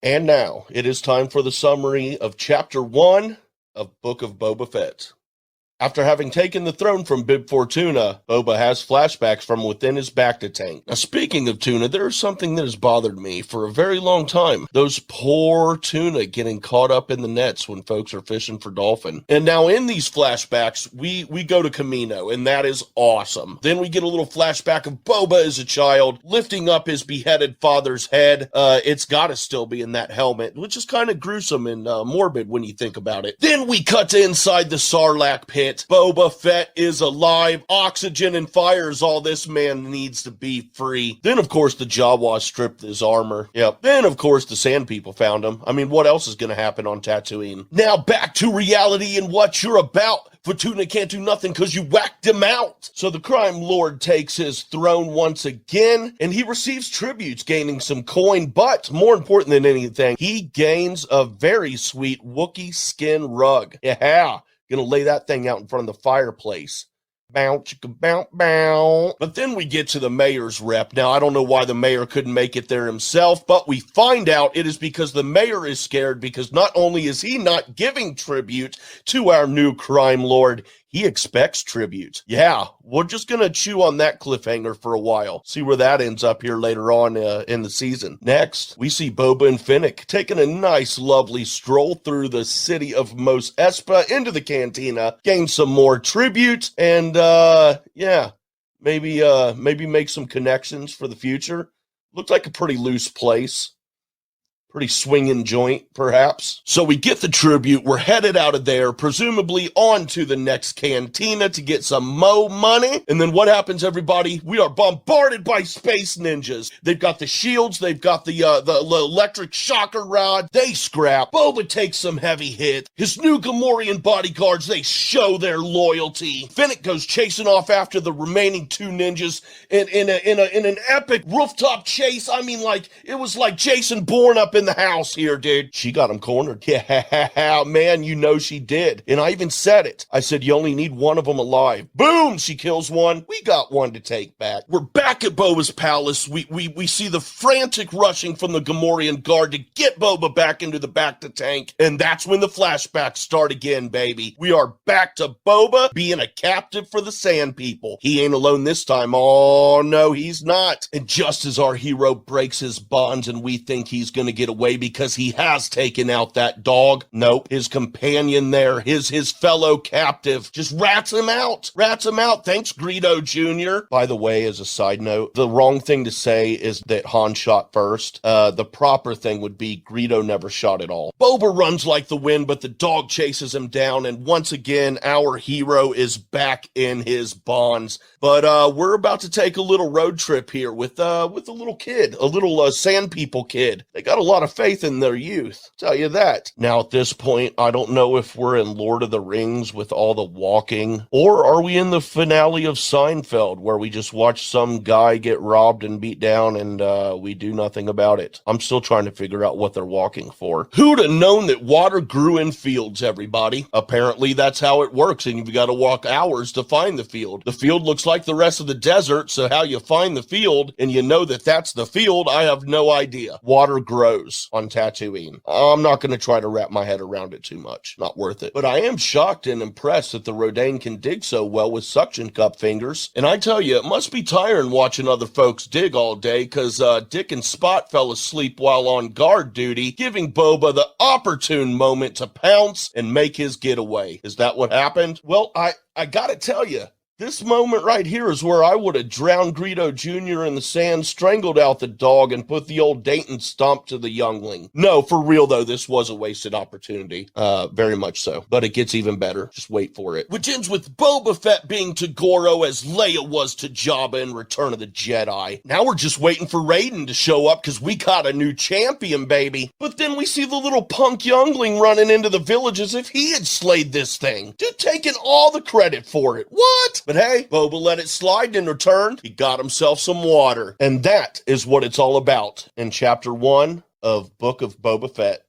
And now, it is time for the summary of Chapter 1 of Book of Boba Fett. After having taken the throne from Bib Fortuna, Boba has flashbacks from within his Bacta tank. Now, speaking of tuna, there is something that has bothered me for a very long time. Those poor tuna getting caught up in the nets when folks are fishing for dolphin. And now in these flashbacks, we go to Kamino, and that is awesome. Then we get a little flashback of Boba as a child, lifting up his beheaded father's head. It's gotta still be in that helmet, which is kind of gruesome and morbid when you think about it. Then we cut to inside the Sarlacc pit. Boba Fett is alive. Oxygen and fire is all this man needs to be free. Then, of course, the Jawa stripped his armor. Yep. Then, of course, the Sand People found him. I mean, what else is going to happen on Tatooine? Now, back to reality and what you're about. Fortuna can't do nothing because you whacked him out. So the crime lord takes his throne once again, and he receives tributes, gaining some coin, but more important than anything, he gains a very sweet Wookiee skin rug. Yeah. Gonna lay that thing out in front of the fireplace. Bow, chicka, bow, bow. But then we get to the mayor's rep. Now, I don't know why the mayor couldn't make it there himself, but we find out it is because the mayor is scared because not only is he not giving tribute to our new crime lord, he expects tribute. Yeah, we're just going to chew on that cliffhanger for a while. See where that ends up here later on in the season. Next, we see Boba and Fennec taking a nice, lovely stroll through the city of Mos Espa into the cantina, gain some more tribute, and yeah, maybe make some connections for the future. Looked like a pretty loose place. Pretty swinging joint, perhaps. So we get the tribute, we're headed out of there, presumably on to the next cantina to get some money. And then what happens, everybody? We are bombarded by space ninjas. They've got the shields, they've got the electric shocker rod. They scrap. Boba takes some heavy hit. His new Gamorrean bodyguards, they show their loyalty. Fennec goes chasing off after the remaining two ninjas in an epic rooftop chase. I mean, like, it was like Jason Bourne up in the house here, dude. She got him cornered. Yeah, man, you know she did. And I even said it. I said, you only need one of them alive. Boom, she kills one. We got one to take back. We're back at Boba's palace. We see the frantic rushing from the Gamorrean guard to get Boba back into the Bacta tank. And that's when the flashbacks start again, baby. We are back to Boba being a captive for the Sand People. He ain't alone this time. Oh, no, he's not. And just as our hero breaks his bonds and we think he's gonna get away because he has taken out that dog. Nope. His companion there, his fellow captive, just rats him out. Thanks, Greedo Jr. By the way, as a side note, the wrong thing to say is that Han shot first. The proper thing would be Greedo never shot at all. Boba runs like the wind, but the dog chases him down, and once again, our hero is back in his bonds. But we're about to take a little road trip here with a little kid, a little Sand People kid. They got a lot of faith in their youth, tell you that. Now at this point, I don't know if we're in Lord of the Rings with all the walking, or are we in the finale of Seinfeld where we just watch some guy get robbed and beat down and we do nothing about it. I'm still trying to figure out what they're walking for. Who'd have known that water grew in fields, everybody? Apparently that's how it works, and you've got to walk hours to find the field. The field looks like the rest of the desert, so how you find the field and you know that that's the field, I have no idea. Water grows on Tatooine. I'm not going to try to wrap my head around it too much. Not worth it. But I am shocked and impressed that the Rodain can dig so well with suction cup fingers. And I tell you, it must be tiring watching other folks dig all day, because Dick and Spot fell asleep while on guard duty, giving Boba the opportune moment to pounce and make his getaway. Is that what happened? Well, I gotta tell you, this moment right here is where I would have drowned Greedo Jr. in the sand, strangled out the dog, and put the old Dayton stomp to the youngling. No, for real though, this was a wasted opportunity. Very much so. But it gets even better. Just wait for it. Which ends with Boba Fett being to Goro as Leia was to Jabba in Return of the Jedi. Now we're just waiting for Raiden to show up because we got a new champion, baby. But then we see the little punk youngling running into the village as if he had slayed this thing. Dude taking all the credit for it. What? But hey, Boba let it slide in return. He got himself some water. And that is what it's all about in Chapter 1 of Book of Boba Fett.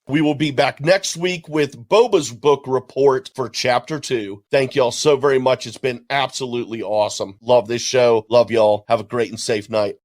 We will be back next week with Boba's book report for Chapter 2. Thank y'all so very much. It's been absolutely awesome. Love this show. Love y'all. Have a great and safe night.